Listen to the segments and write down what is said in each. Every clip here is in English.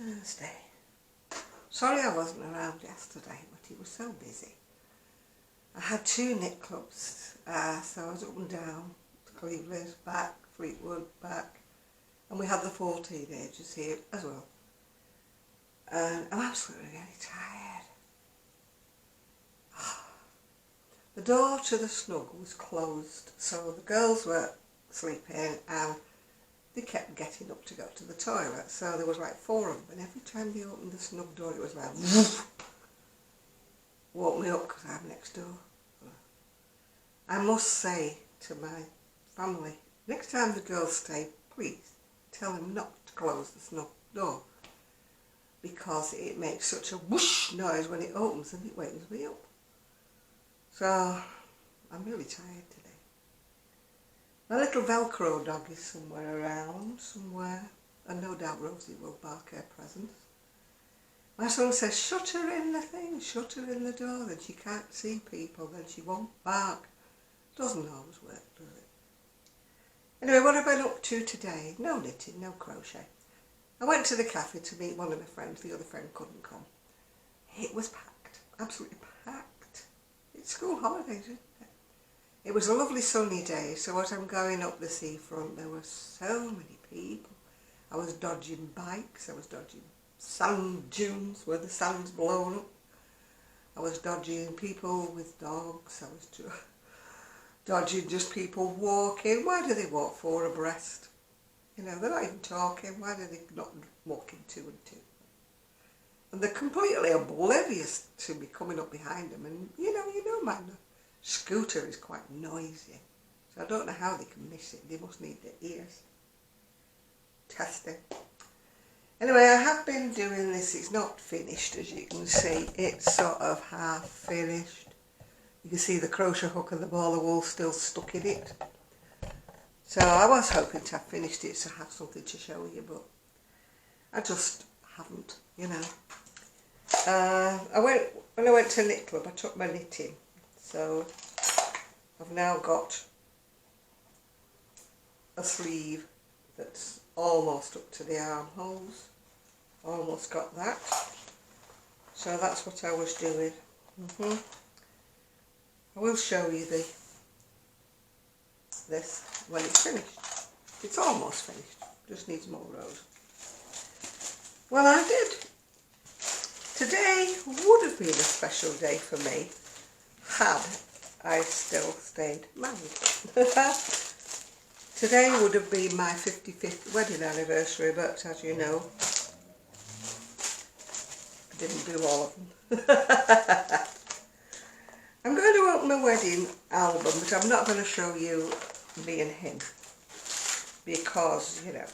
Thursday. Sorry I wasn't around yesterday, but he was so busy. I had 2 knit clubs, so I was up and down to Cleveland, back, Fleetwood, back, and we had the 4 teenagers here as well. And I'm absolutely really tired. The door to the snug was closed, so the girls were sleeping and they kept getting up to go to the toilet. So there was like 4 of them, and every time they opened the snug door it was like woof, woke me up because I'm next door. I must say to my family, next time the girls stay, please tell them not to close the snug door, because it makes such a whoosh noise when it opens and it wakes me up. So I'm really tired today. My little Velcro dog is somewhere around, somewhere, and no doubt Rosie will bark her presence. My son says, shut her in the thing, shut her in the door, then she can't see people, then she won't bark. Doesn't always work, does it? Anyway, what have I been up to today? No knitting, no crochet. I went to the cafe to meet one of my friends. The other friend couldn't come. It was packed, absolutely packed. It's school holidays, isn't it? It was a lovely sunny day, so as I'm going up the seafront, there were so many people. I was dodging bikes, I was dodging sand dunes where the sand's blown up. I was dodging people with dogs, I was dodging just people walking. Why do they walk 4 abreast? You know, they're not even talking. Why do they not walking 2 and 2? And they're completely oblivious to me coming up behind them. And you know my scooter is quite noisy. So I don't know how they can miss it. They must need their ears. Testing. Anyway, I have been doing this. It's not finished, as you can see. It's sort of half finished. You can see the crochet hook and the ball of wool still stuck in it. So I was hoping to have finished it to have something to show you, but I just haven't, you know. When I went to knit club, I took my knitting. So I've now got a sleeve that's almost up to the armholes. Almost got that. So that's what I was doing. I will show you this when it's finished. It's almost finished. Just needs more rows. Well, I did. Today would have been a special day for me had I still stayed married. Today would have been my 55th wedding anniversary, but as you know, I didn't do all of them. I'm going to open my wedding album, but I'm not going to show you me and him, because, you know,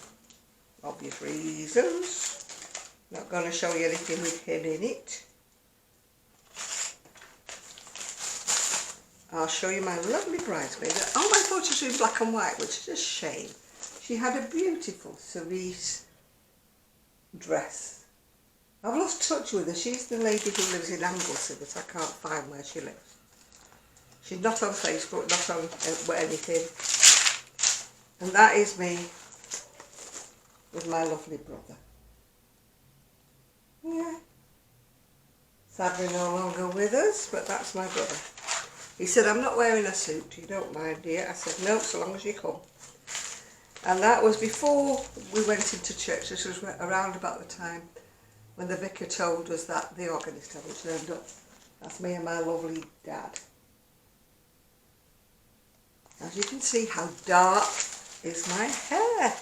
obvious reasons. Not going to show you anything with him in it. I'll show you my lovely bridesmaid. Oh, I thought she was in black and white, which is a shame. She had a beautiful cerise dress. I've lost touch with her. She's the lady who lives in Anglesey, but I can't find where she lives. She's not on Facebook, not on anything. And that is me with my lovely brother. Yeah. Sadly no longer with us, but that's my brother. He said, I'm not wearing a suit, you don't mind, dear? I said, no, so long as you come. And that was before we went into church. This was around about the time when the vicar told us that the organist hadn't turned up. That's me and my lovely dad. As you can see, how dark is my hair.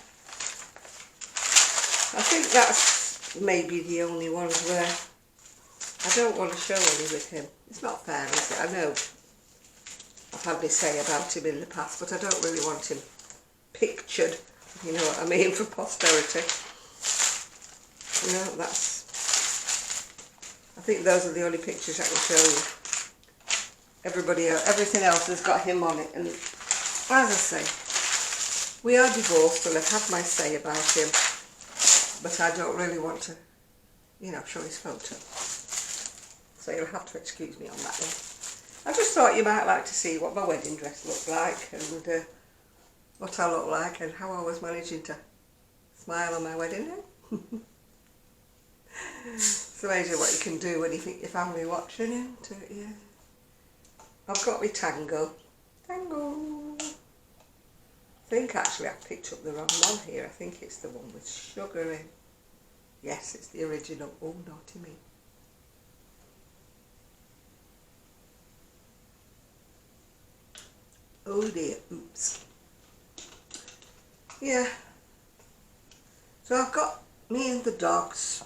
I think that's maybe the only ones where I don't want to show any with him. It's not fair, is it? I know I've had my say about him in the past, but I don't really want him pictured, if you know what I mean, for posterity. You know, I think those are the only pictures I can show you. Everything else has got him on it, and as I say, we are divorced and I've had my say about him, but I don't really want to, you know, show his photo. So you'll have to excuse me on that one. I just thought you might like to see what my wedding dress looked like, and what I look like, and how I was managing to smile on my wedding day. It's amazing what you can do when you think your family watching, isn't it? Yeah. I've got my tango. Tango. I think actually I've picked up the wrong one here. I think it's the one with sugar in. Yes, it's the original. Oh, naughty me. Oh dear, oops. Yeah. So I've got me and the dogs.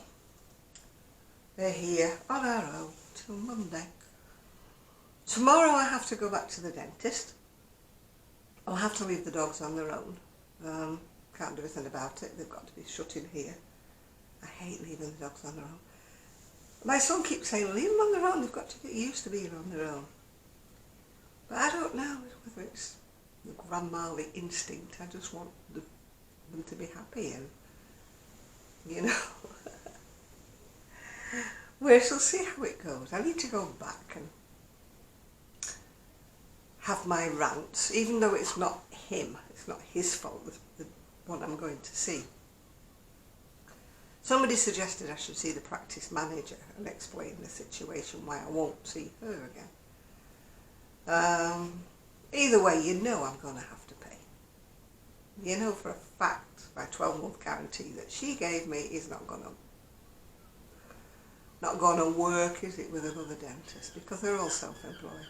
They're here on our own till Monday. Tomorrow I have to go back to the dentist. I'll have to leave the dogs on their own. Can't do anything about it. They've got to be shut in here. I hate leaving the dogs on their own. My son keeps saying, leave them on their own. They've got to get used to being on their own. But I don't know whether it's the grandmotherly instinct. I just want them to be happy and, you know. We shall see how it goes. I need to go back and have my rants, even though it's not him, it's not his fault, the one I'm going to see. Somebody suggested I should see the practice manager and explain the situation, why I won't see her again. Either way, you know I'm going to have to pay. You know for a fact, my 12-month guarantee that she gave me is not going to work, is it, with another dentist, because they're all self-employed.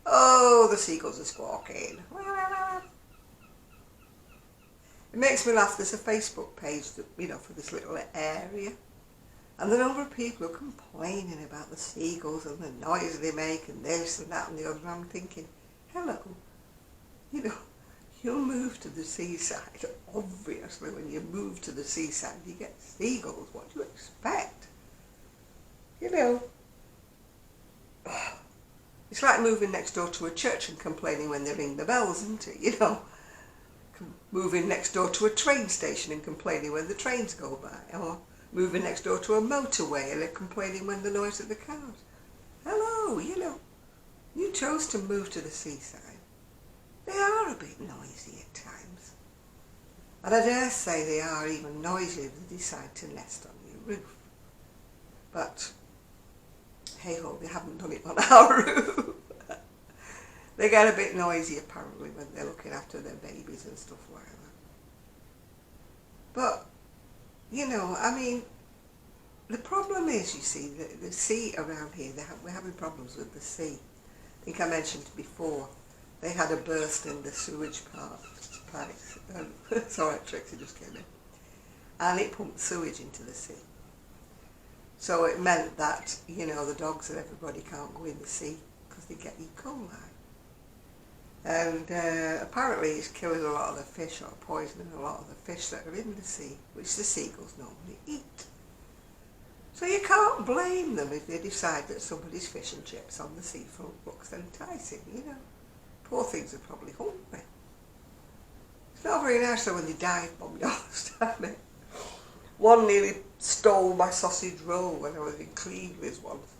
Oh, the seagulls are squawking. It makes me laugh. There's a Facebook page that, you know, for this little area, and the number of people who are complaining about the seagulls and the noise they make and this and that and the other. And I'm thinking, hello, you know, you'll move to the seaside. Obviously, when you move to the seaside, you get seagulls. What do you expect? You know. It's like moving next door to a church and complaining when they ring the bells, isn't it? You know, moving next door to a train station and complaining when the trains go by, or moving next door to a motorway and they're complaining when the noise of the cars. Hello, you know, you chose to move to the seaside. They are a bit noisy at times. And I dare say they are even noisier if they decide to nest on your roof. But hey ho, they haven't done it on our roof. They get a bit noisy apparently when they're looking after their babies and stuff like that. But, you know, I mean, the problem is, you see, the sea around here, we're having problems with the sea. I think I mentioned before, they had a burst in the sewage pipes. Sorry, Trixie just came in. And it pumped sewage into the sea. So it meant that, you know, the dogs and everybody can't go in the sea because they get E. coli. And apparently it's killing a lot of the fish, or poisoning a lot of the fish that are in the sea, which the seagulls normally eat. So you can't blame them if they decide that somebody's fish and chips on the seafront looks enticing, you know. Poor things are probably hungry. It's not very nice though when they dive bomb, you understand? One nearly stole my sausage roll when I was in Cleveland once.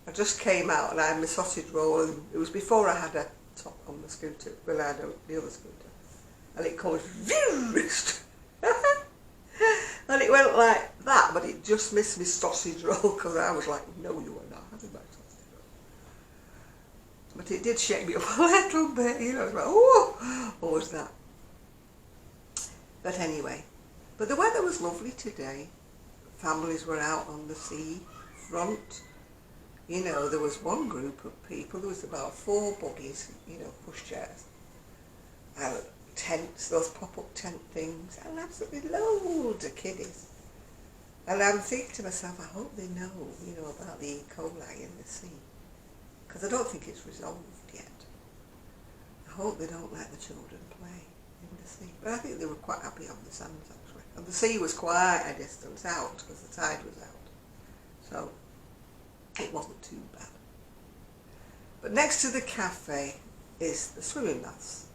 I just came out and I had my sausage roll, and it was before I had a top on the scooter, well I had the other scooter, and it comes and it went like that, but it just missed my sausage roll because I was like, no, you are not having my sausage roll. But it did shake me up a little bit, you know. I was like, oh, what was that? But anyway, but the weather was lovely today. Families were out on the sea front. You know, there was one group of people, there was about 4 buggies, you know, pushchairs, and tents, those pop-up tent things, and absolutely loads of kiddies. And I'm thinking to myself, I hope they know, you know, about the E. coli in the sea, because I don't think it's resolved yet. I hope they don't let the children play in the sea. But I think they were quite happy on the sands, actually. And the sea was quite a distance out, because the tide was out. So it wasn't too bad. But next to the cafe is the swimming baths.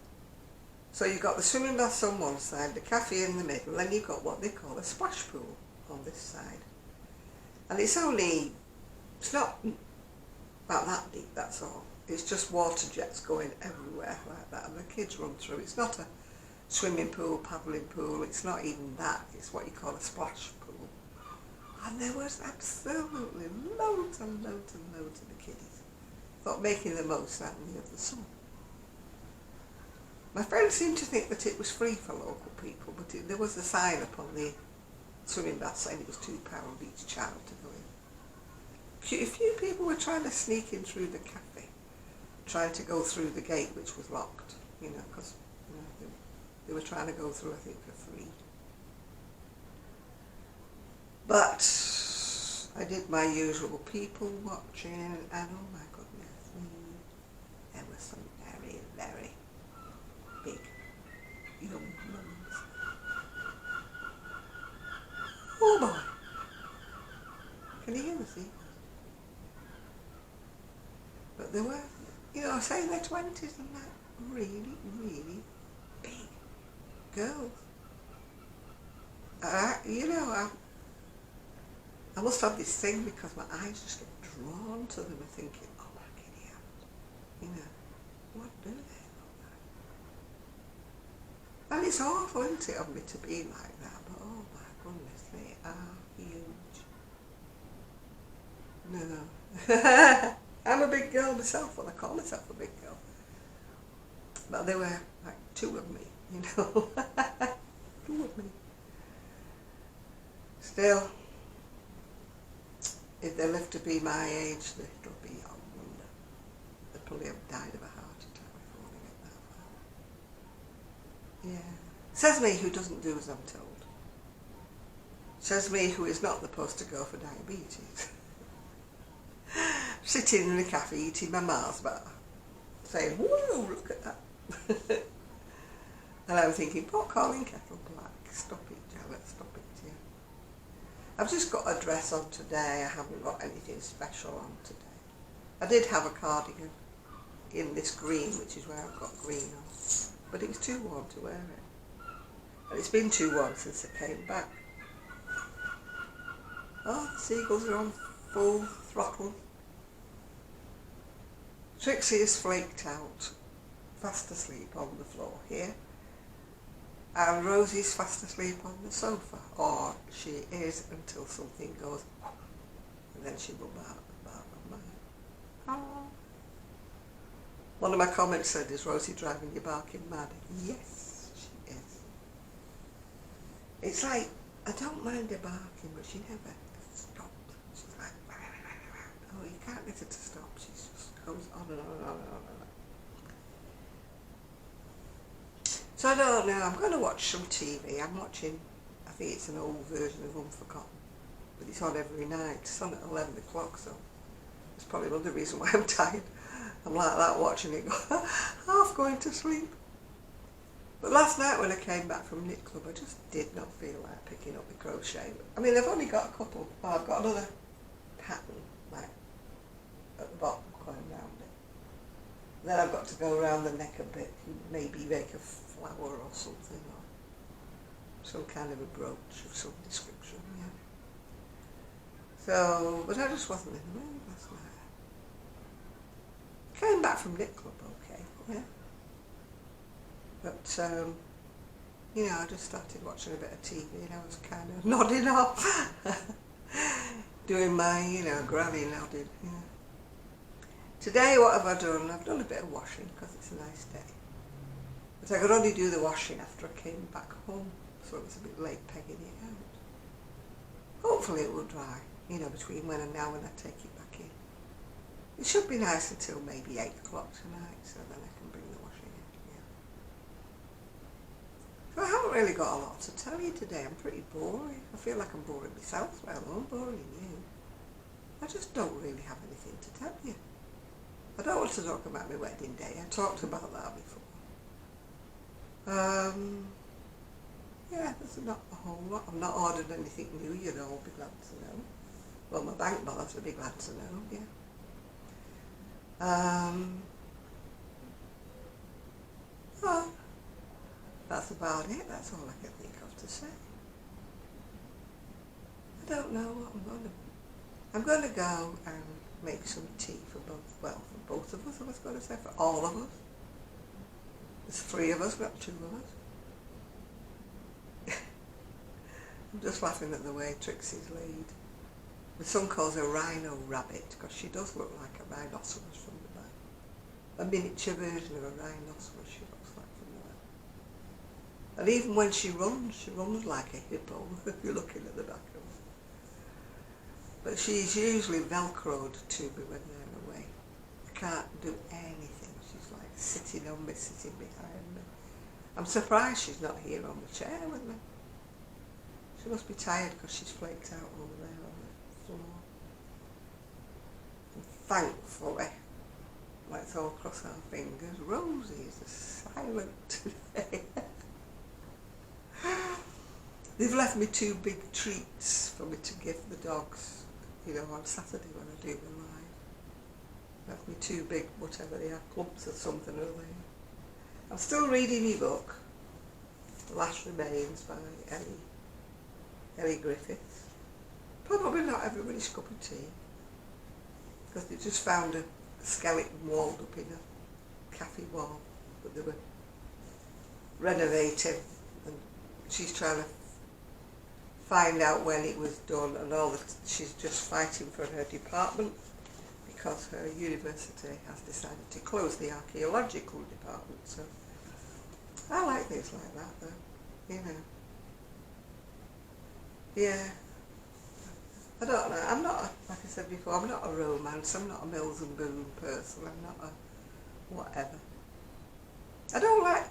So you've got the swimming baths on one side, the cafe in the middle, and you've got what they call a splash pool on this side. And it's not about that deep, that's all. It's just water jets going everywhere like that, and the kids run through. It's not a swimming pool, paddling pool, it's not even that. It's what you call a splash pool. And there was absolutely loads and loads and loads of the kiddies. Thought making the most certainly of the summer. My friends seemed to think that it was free for local people, but there was a sign up on the swimming bath saying it was £2 each child to go in. A few people were trying to sneak in through the cafe, trying to go through the gate which was locked, because they were trying to go through, I think, for free. But I did my usual people watching, and oh my goodness me, there were some very, very big young mums. Oh boy! Can you hear the seagulls? But they were, say in their 20s and that, really, really big girls. I must have this thing because my eyes just get drawn to them and thinking, oh my giddy aunt, what do they look like? And it's awful, isn't it, of me to be like that, but oh my goodness, they are huge. No. I'm a big girl myself, well I call myself a big girl. But there were like two of me, two of me. Still, if they live to be my age, it'll be a wonder. They'd probably have died of a heart attack before they get that far. Yeah. Says me who doesn't do as I'm told. Says me who is not supposed to go for diabetes. Sitting in a cafe eating my Mars bar, saying, whoa, look at that. And I'm thinking, pot calling kettle black. Stop it, Janet, stop it, yeah. I've just got a dress on today. I haven't got anything special on today. I did have a cardigan in this green, which is where I've got green on. But it was too warm to wear it. And it's been too warm since I came back. Oh, the seagulls are on full throttle. Trixie is flaked out, fast asleep on the floor here. And Rosie's fast asleep on the sofa, or she is until something goes, and then she will bark. Oh. One of my comments said, is Rosie driving you barking mad? Yes, she is. It's like, I don't mind her barking, but she never stops. She's like, oh, you can't get her to stop. She just goes on and on and on and on. So I don't know, I'm going to watch some TV. I'm watching, I think it's an old version of Unforgotten, but it's on every night. It's on at 11 o'clock, so it's probably another reason why I'm tired. I'm like that watching it, half going to sleep. But last night when I came back from knit club, I just did not feel like picking up the crochet. I mean, I've only got a couple. Well, I've got another pattern, like, at the bottom, going round it. Then I've got to go around the neck a bit and maybe make a flower or something, or some kind of a brooch of some description, yeah. So, but I just wasn't in the mood last night. Came back from knit club, okay, yeah. But, I just started watching a bit of TV and I was kind of nodding off. Doing my, granny nodding, yeah. Today, what have I done? I've done a bit of washing because it's a nice day. But I could only do the washing after I came back home, so it was a bit late pegging it out. Hopefully it will dry, between when and now when I take it back in. It should be nice until maybe 8 o'clock tonight, so then I can bring the washing in. Yeah. So I haven't really got a lot to tell you today. I'm pretty boring. I feel like I'm boring myself, well, I'm boring you. I just don't really have anything to tell you. I don't want to talk about my wedding day. I talked about that before. Yeah, there's not a whole lot. I've not ordered anything new. You'd all be glad to know. Well, my bank balance would be glad to know, yeah. Well, that's about it. That's all I can think of to say. I don't know what I'm going to go and make some tea for both of us, I was going to say, for all of us. There's 3 of us, not 2 of us. I'm just laughing at the way Trixie's laid. My son calls her Rhino Rabbit because she does look like a rhinoceros from the back. A miniature version of a rhinoceros she looks like from the back. And even when she runs like a hippo if you're looking at the back of her. But she's usually velcroed to me when they're away. I can't do anything. She's like sitting on me, sitting behind me. I'm surprised she's not here on the chair with me. She must be tired because she's flaked out over there on the floor. And thankfully, let's all cross our fingers, Rosie is silent today. They've left me 2 big treats for me to give the dogs, on Saturday when I do the live. Left me 2 big, whatever they are, clumps or something or other. I'm still reading my book, The Last Remains by Ellie Griffiths. Probably not everybody's cup of tea, because they just found a skeleton walled up in a cafe wall that they were renovating, and she's trying to find out when it was done and all that. She's just fighting for her department because her university has decided to close the archaeological department. So I like things like that though, Yeah. I don't know, I'm not, like I said before, I'm not a romance, I'm not a Mills and Boon person, I'm not a whatever. I don't like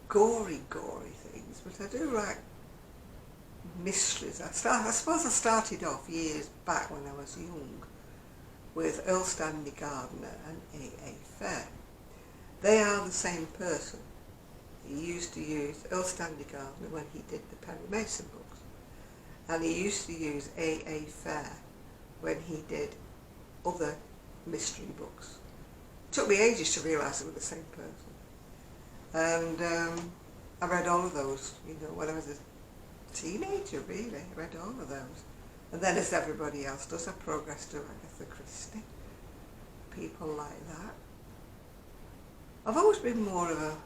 gory things, but I do like mysteries. I suppose I started off years back when I was young with Earl Stanley Gardner and A.A. Fair. They are the same person. He used to use Earl Stanley Gardner when he did the Perry Mason books, and he used to use A.A. Fair when he did other mystery books. It took me ages to realise they were the same person. And I read all of those, when I was a teenager, really. I read all of those. And then, as everybody else does, I progressed to Agatha Christie, people like that. I've always been more of a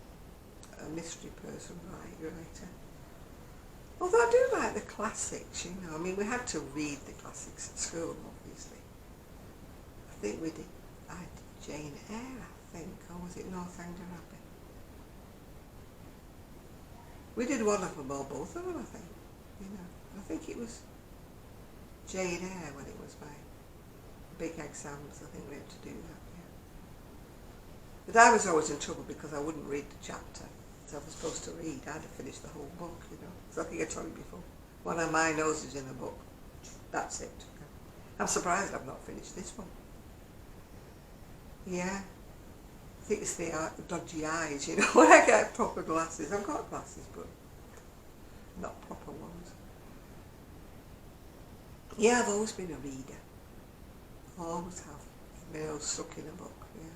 mystery person, writer. Although I do like the classics, I mean, we had to read the classics at school, obviously. I think I did Jane Eyre, I think, or was it Northanger Abbey? We did one of them or both of them, I think. I think it was Jane Eyre when it was my big exams. I think we had to do that, yeah. But I was always in trouble because I wouldn't read the chapter that I was supposed to read. I'd have finished the whole book, So I think I told you before. One of my noses in a book. That's it. I'm surprised I've not finished this one. Yeah. I think it's the dodgy eyes, when I get proper glasses. I've got glasses, but not proper ones. Yeah, I've always been a reader. Always have. My nose stuck in a book, yeah.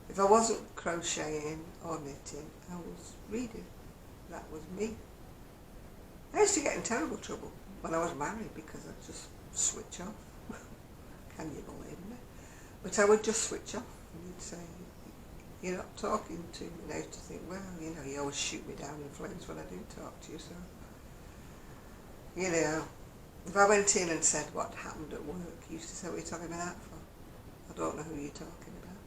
If I wasn't crocheting or knitting, I was reading. That was me. I used to get in terrible trouble when I was married because I'd just switch off. Can you believe me? But I would just switch off. And you'd say, you're not talking to me. And I used to think, well, you always shoot me down in flames when I do talk to you, so, if I went in and said what happened at work, you used to say, what are you talking about that for? I don't know who you're talking about.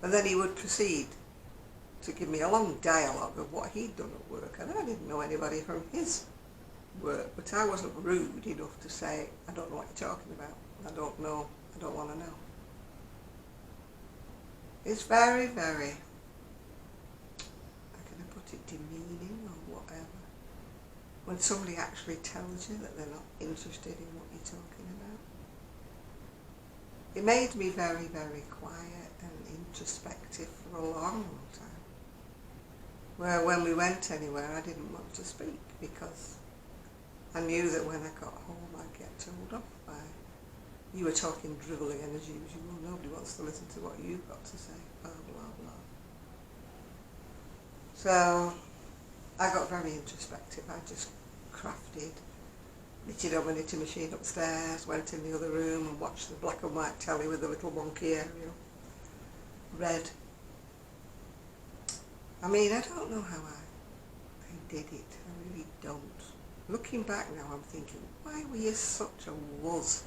And then he would proceed to give me a long dialogue of what he'd done at work, and I didn't know anybody from his work, but I wasn't rude enough to say, I don't know what you're talking about, I don't know, I don't want to know. It's very, very, how can I put it, demeaning or whatever, when somebody actually tells you that they're not interested in what you're talking about. It made me very, very quiet and introspective for a long, long time. Where when we went anywhere, I didn't want to speak because I knew that when I got home I'd get told off by, you were talking drivelling and as usual, nobody wants to listen to what you've got to say, blah, blah, blah. So I got very introspective. I just crafted, knitted on my knitting machine upstairs, went in the other room and watched the black and white telly with the little monkey Ariel. Read. I mean, I don't know how I did it. I really don't. looking back now, I'm thinking, why were you such a wuss?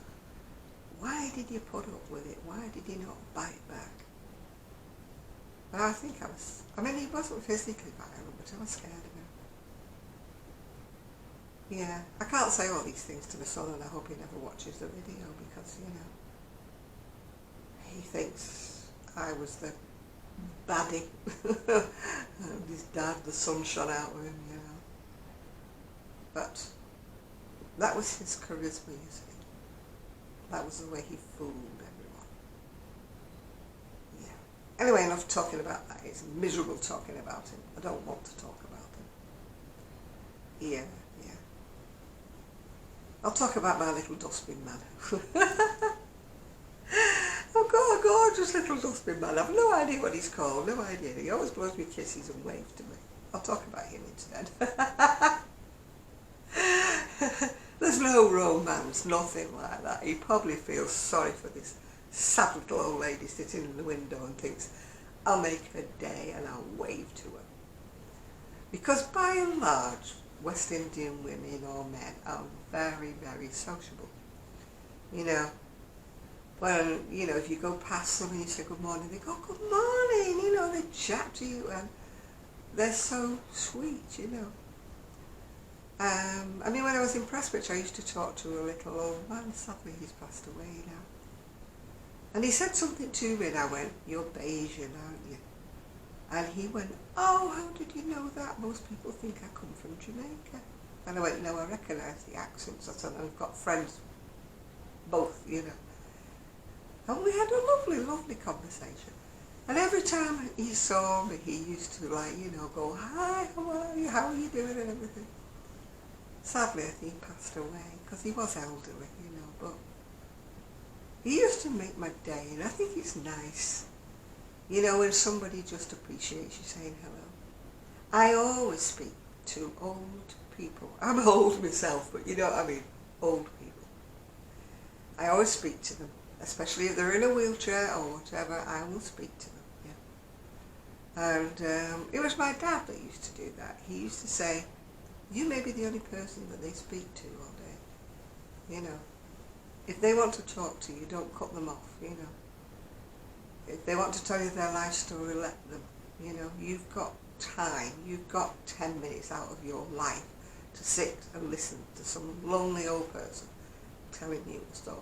Why did you put up with it? Why did you not bite back? But I think I mean, he wasn't physically violent, but I was scared of him. Yeah, I can't say all these things to my son, and I hope he never watches the video, because, you know, he thinks I was the baddie. And his dad, the sun shone out of him, you know. But that was his charisma, you see. That was the way he fooled everyone. Yeah. Anyway, enough talking about that. It's miserable talking about him. I don't want to talk about him. Yeah. I'll talk about my little dustbin man. I've got a gorgeous little dustbin man. I've no idea what he's called, no idea. He always blows me kisses and waves to me. I'll talk about him instead. There's no romance, nothing like that. He probably feels sorry for this sad little old lady sitting in the window and thinks, I'll make her day and I'll wave to her. Because by and large, West Indian women or men are very, very sociable. You know, when, you know, if you go past them and you say good morning, they go, good morning, you know, they chat to you, and they're so sweet, you know. I mean, when I was in Prestwich, I used to talk to a little old man. Sadly, he's passed away now. And he said something to me, and I went, you're Bayesian, aren't you? And he went, oh, how did you know that? Most people think I come from Jamaica. And I went, no, I recognise the accents. I said, I've got friends, both, you know. And we had a lovely, lovely conversation. And every time he saw me, he used to, like, you know, go, hi, how are you doing, and everything. Sadly, I think he passed away, because he was elderly, you know, but he used to make my day, and I think it's nice, you know, when somebody just appreciates you saying hello. I always speak to old people. I'm old myself, but you know what I mean, old people. I always speak to them, especially if they're in a wheelchair or whatever, I will speak to them, yeah. And it was my dad that used to do that. He used to say, you may be the only person that they speak to all day, you know. If they want to talk to you, don't cut them off, you know. If they want to tell you their life story, let them, you know. You've got time, you've got 10 minutes out of your life to sit and listen to some lonely old person telling you a story.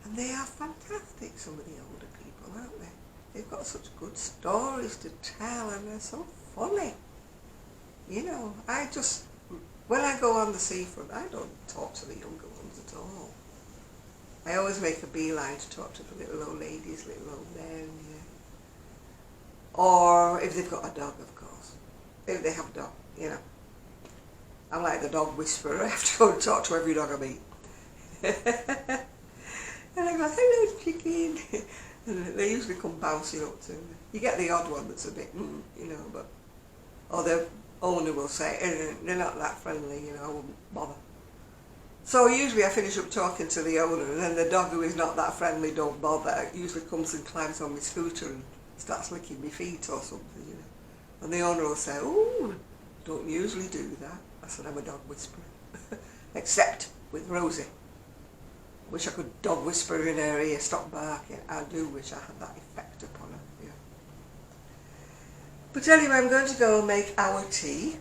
And they are fantastic, some of the older people, aren't they? They've got such good stories to tell, and they're so funny. You know, when I go on the seafront, I don't talk to the younger ones at all. I always make a beeline to talk to the little old ladies, little old men, yeah. Or if they've got a dog, of course. If they have a dog, you know. I'm like the dog whisperer. I have to go and talk to every dog I meet. And I go, hello, chicken. And they usually come bouncing up to me. You get the odd one that's a bit, you know, but... Or the owner will say, they're not that friendly, you know, I wouldn't bother. So usually I finish up talking to the owner, and then the dog who is not that friendly, don't bother, usually comes and climbs on my scooter and starts licking my feet or something, you know. And the owner will say, oh, don't usually do that. I said, I'm a dog whisperer. Except with Rosie. Wish I could dog whisper in her ear, stop barking. I do wish I had that effect upon her, yeah. But anyway, I'm going to go and make our tea.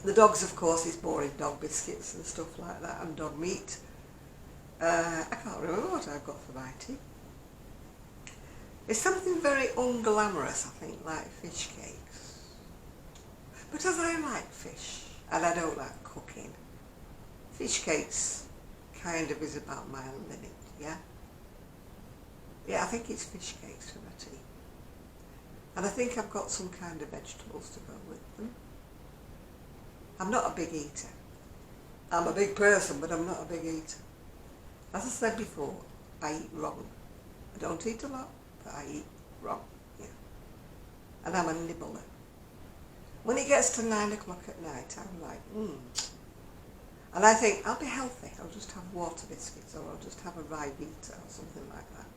The dogs, of course, is boring dog biscuits and stuff like that, and dog meat. I can't remember what I've got for my tea. It's something very unglamorous, I think, like fish cakes. But as I like fish, and I don't like cooking, fish cakes kind of is about my limit, yeah? Yeah, I think it's fish cakes for my tea. And I think I've got some kind of vegetables to go with them. I'm not a big eater. I'm a big person, but I'm not a big eater. As I said before, I eat wrong. I don't eat a lot, but I eat wrong, yeah. And I'm a nibbler. When it gets to 9 o'clock at night, I'm like, And I think, I'll be healthy. I'll just have water biscuits, or I'll just have a rye Vita or something like that.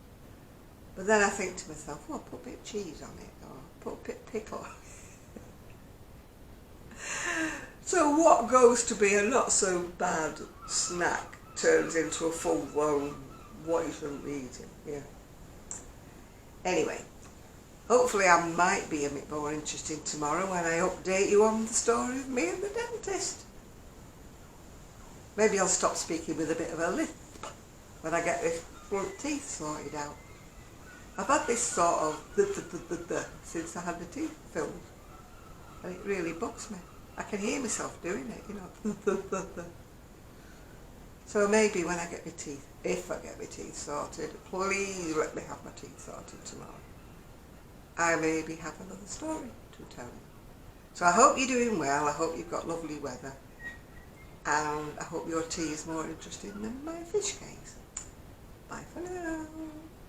But then I think to myself, oh, put a bit of cheese on it, or put a bit of pickle on it. So what goes to be a not so bad snack turns into a full blown what you shouldn't be eating. Yeah. Anyway, hopefully I might be a bit more interesting tomorrow when I update you on the story of me and the dentist. Maybe I'll stop speaking with a bit of a lisp when I get this front teeth sorted out. I've had this sort of since I had the teeth filled, and it really bugs me. I can hear myself doing it, you know. So maybe when I get my teeth, if I get my teeth sorted, please let me have my teeth sorted tomorrow. I maybe have another story to tell you. So I hope you're doing well, I hope you've got lovely weather, and I hope your tea is more interesting than my fish cakes. Bye for now.